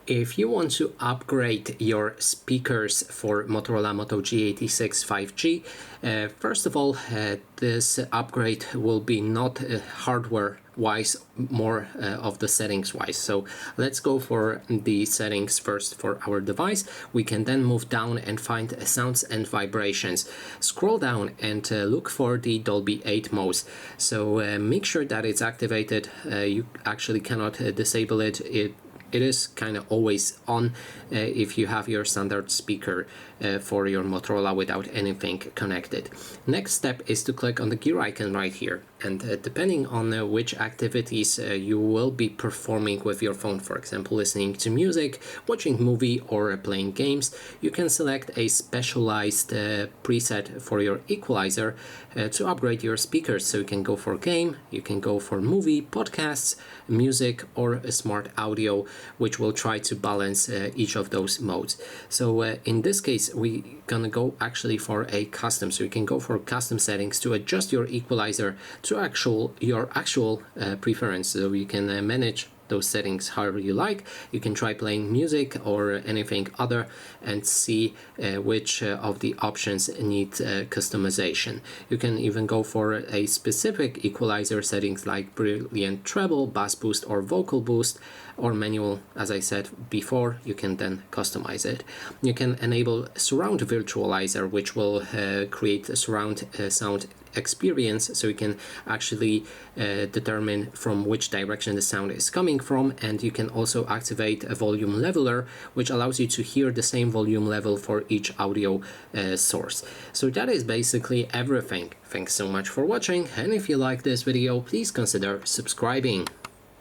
If you want to upgrade your speakers for Motorola Moto G86 5G, first of all, this upgrade will be not hardware wise, more of the settings wise. So let's go for the settings first for our device. We can then move down and find sounds and vibrations. Scroll down and look for the Dolby 8 mode. So make sure that it's activated. You actually cannot disable it. It is kind of always on if you have your standard speaker for your Motorola without anything connected. Next step is to click on the gear icon right here, and depending on which activities you will be performing with your phone, for example listening to music, watching movie, or playing games, you can select a specialized preset for your equalizer to upgrade your speakers. So you can go for game, you can go for movie, podcasts, music, or a smart audio, which will try to balance each of those modes. So in this case we gonna go actually for a custom. So you can go for custom settings to adjust your equalizer to your actual preference. So you can manage those settings however you like. You can try playing music or anything other and see which of the options need customization. You can even go for a specific equalizer settings like brilliant treble, bass boost, or vocal boost, or manual. As I said before, you can then customize it. You can enable surround virtualizer, which will create a surround sound experience, so you can actually determine from which direction the sound is coming from, and you can also activate a volume leveler, which allows you to hear the same volume level for each audio source. So that is basically everything. Thanks so much for watching, and if you like this video, please consider subscribing.